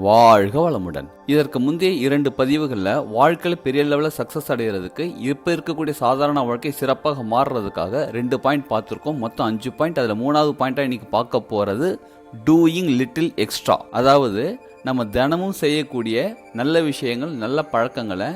வாழ்க வளமுடன். இதற்கு முந்தைய 2 பதிவுகளில் வாழ்க்கையில் பெரிய லெவலில் சக்ஸஸ் அடைகிறதுக்கு இப்போ இருக்கக்கூடிய சாதாரண வாழ்க்கை சிறப்பாக மாறுறதுக்காக 2 பாயிண்ட் பார்த்துருக்கோம். மொத்தம் 5 பாயிண்ட். அதில் 3வது பாயிண்டாக இன்னைக்கு பார்க்க போகிறது டூயிங் லிட்டில் எக்ஸ்ட்ரா. அதாவது நம்ம தினமும் செய்யக்கூடிய நல்ல விஷயங்கள், நல்ல பழக்கங்களை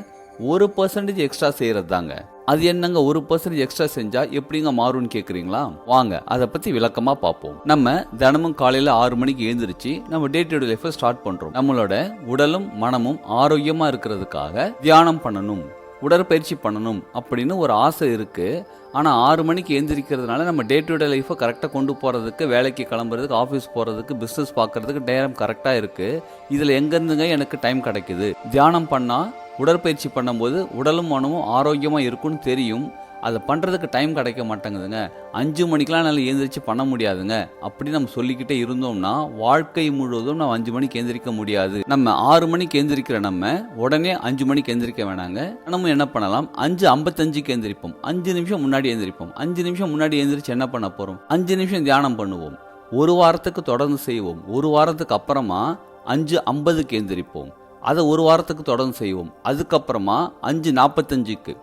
1% எக்ஸ்ட்ரா செய்கிறது தாங்க. அது என்னங்க 1% எக்ஸ்ட்ரா செஞ்சா எப்படிங்க மாறும்னு கேட்குறீங்களா? வாங்க அதை பற்றி விளக்கமாக பார்ப்போம். நம்ம தினமும் காலையில் 6 மணிக்கு எழுந்திரிச்சு நம்ம டே டு டே லைஃப்பை ஸ்டார்ட் பண்ணுறோம். நம்மளோட உடலும் மனமும் ஆரோக்கியமாக இருக்கிறதுக்காக தியானம் பண்ணணும், உடற்பயிற்சி பண்ணணும் அப்படின்னு ஒரு ஆசை இருக்குது. ஆனால் 6 மணிக்கு எழுந்திரிக்கிறதுனால நம்ம டே டு டே லைஃப்பை கரெக்டாக கொண்டு போகிறதுக்கு, வேலைக்கு கிளம்புறதுக்கு, ஆஃபீஸ் போகிறதுக்கு, பிஸ்னஸ் பார்க்குறதுக்கு நேரம் கரெக்டாக இருக்குது. இதில் எங்கேருந்துங்க எனக்கு டைம் கிடைக்குது? தியானம் பண்ணால், உடற்பயிற்சி பண்ணும்போது உடலும் மனமும் ஆரோக்கியமாக இருக்குன்னு தெரியும். அதை பண்ணுறதுக்கு டைம் கிடைக்க மாட்டேங்குதுங்க. 5 மணிக்கெலாம் என்னால் எழுந்திரிச்சு பண்ண முடியாதுங்க அப்படி நம்ம சொல்லிக்கிட்டே இருந்தோம்னா வாழ்க்கை முழுவதும் நம்ம 5 மணிக்கு எழுந்திரிக்க முடியாது. நம்ம 6 மணிக்கு எழுந்திரிக்கிற நம்ம உடனே 5 மணிக்கு எழுந்திரிக்க வேணாங்க. நம்ம என்ன பண்ணலாம்? 5:55க்கு எழுந்திரிப்போம். 5 நிமிஷம் முன்னாடி எழுந்திரிப்போம். 5 நிமிஷம் முன்னாடி எழுந்திரிச்சு என்ன பண்ண போகிறோம்? 5 நிமிஷம் தியானம் பண்ணுவோம். 1 வாரத்துக்கு தொடர்ந்து செய்வோம். 1 வாரத்துக்கு அப்புறமா 5:50க்கு எழுந்திரிப்போம். அதை 1 வாரத்துக்கு தொடர்ந்து செய்வோம். அதுக்கப்புறமா 5:45க்கு.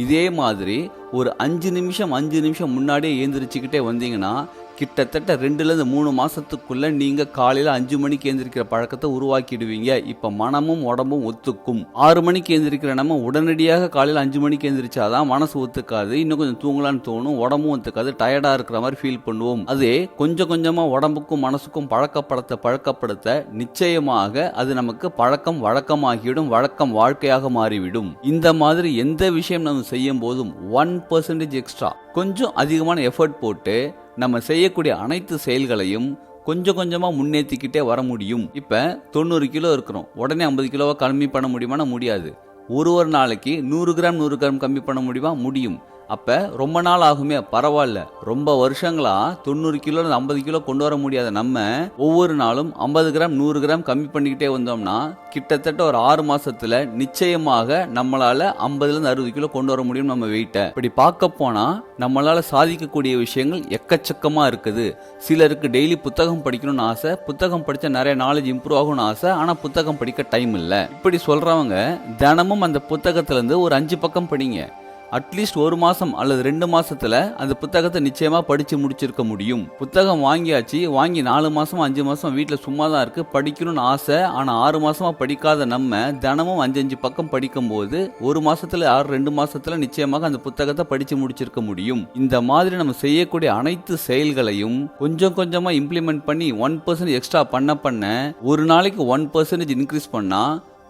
இதே மாதிரி ஒரு 5 நிமிஷம் முன்னாடியே எழுந்திரிச்சுக்கிட்டே வந்தீங்கன்னா கிட்டத்தட்ட 2லேருந்து 3 மாதத்துக்குள்ளே நீங்கள் காலையில் 5 மணிக்கு எழுந்திரிக்கிற பழக்கத்தை உருவாக்கிடுவீங்க. இப்போ மனமும் உடம்பும் ஒத்துக்கும். 6 மணிக்கு எழுந்திரிக்கிற நம்ம உடனடியாக காலையில் 5 மணிக்கு எழுந்திரிச்சாதான் மனசு ஒத்துக்காது, இன்னும் கொஞ்சம் தூங்கலான்னு தோணும், உடம்பும் ஒத்துக்காது, டயர்டாக இருக்கிற மாதிரி ஃபீல் பண்ணுவோம். அதே கொஞ்சம் கொஞ்சமாக உடம்புக்கும் மனசுக்கும் பழக்கப்படுத்த நிச்சயமாக அது நமக்கு பழக்கம் வழக்கமாகிவிடும், வழக்கம் வாழ்க்கையாக மாறிவிடும். இந்த மாதிரி எந்த விஷயம் நம்ம செய்யும் போதும் 1% எக்ஸ்ட்ரா, கொஞ்சம் அதிகமான எஃபர்ட் போட்டு நம்ம செய்யக்கூடிய அனைத்து செயல்களையும் கொஞ்சம் கொஞ்சமாக முன்னேற்றிக்கிட்டே வர முடியும். இப்போ 90 கிலோ இருக்கிறோம், உடனே 50 கிலோவை கம்மி பண்ண முடியுமானா முடியாது. ஒரு நாளைக்கு 100 கிராம் கம்மி பண்ண முடியுமா? முடியும். அப்போ ரொம்ப நாள் ஆகுமே, பரவாயில்ல. ரொம்ப வருஷங்களா 90 கிலோலேருந்து 50 கிலோ கொண்டு வர முடியாத நம்ம ஒவ்வொரு நாளும் 50 கிராம் 100 கிராம் கம்மி பண்ணிக்கிட்டே வந்தோம்னா கிட்டத்தட்ட ஒரு 6 மாசத்துல நிச்சயமாக நம்மளால 50லேருந்து 60 கிலோ கொண்டு வர முடியும் நம்ம வெயிட்டை. இப்படி பார்க்க போனா நம்மளால சாதிக்கக்கூடிய விஷயங்கள் எக்கச்சக்கமா இருக்குது. சிலருக்கு டெய்லி புத்தகம் படிக்கணும்னு ஆசை, புத்தகம் படிச்சா நிறைய நாலேஜ் இம்ப்ரூவ் ஆகும்னு ஆசை, ஆனா புத்தகம் படிக்க டைம் இல்லை. இப்படி சொல்றவங்க தினமும் அந்த புத்தகத்துல இருந்து ஒரு 5 பக்கம் படிங்க. அட்லீஸ்ட் 1 மாசம் அல்லது 2 மாசத்துல அந்த புத்தகத்தை நிச்சயமா படிச்சு முடிச்சிருக்க முடியும். புத்தகம் வாங்கியாச்சு, வாங்கி 4 மாசம் 5 மாசம் வீட்டில் சும்மா தான் இருக்கு, படிக்கணும்னு ஆசை. ஆனா 6 மாசமா படிக்காத நம்ம தினமும் 5 பக்கம் படிக்கும் போது 1 மாசத்துல 2 மாசத்துல நிச்சயமாக அந்த புத்தகத்தை படிச்சு முடிச்சிருக்க முடியும். இந்த மாதிரி நம்ம செய்யக்கூடிய அனைத்து செயல்களையும் கொஞ்சம் கொஞ்சமா இம்ப்ளிமெண்ட் பண்ணி 1% எக்ஸ்ட்ரா பண்ண ஒரு நாளைக்கு 1% இன்க்ரீஸ் பண்ணா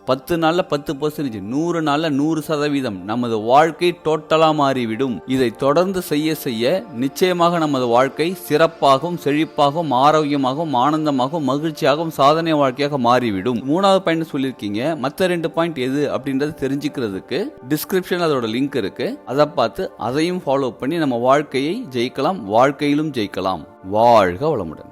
10 நாள்ல 10%, 100 நாள்ல 100% நமது வாழ்க்கை டோட்டலா மாறிவிடும். இதை தொடர்ந்து செய்ய நிச்சயமாக நமது வாழ்க்கை சிறப்பாகவும், செழிப்பாகவும், ஆரோக்கியமாகவும், ஆனந்தமாகவும், மகிழ்ச்சியாகவும், சாதனை வாழ்க்கையாக மாறிவிடும். 3வது பாயிண்ட் சொல்லியிருக்கீங்க. மற்ற 2 பாயிண்ட் எது அப்படின்றது தெரிஞ்சுக்கிறதுக்கு டிஸ்கிரிப்ஷன் அதோட லிங்க் இருக்கு. அதை பார்த்து அதையும் ஃபாலோ பண்ணி நம்ம வாழ்க்கையை ஜெயிக்கலாம், வாழ்க்கையிலும் ஜெயிக்கலாம். வாழ்க வளமுடன்.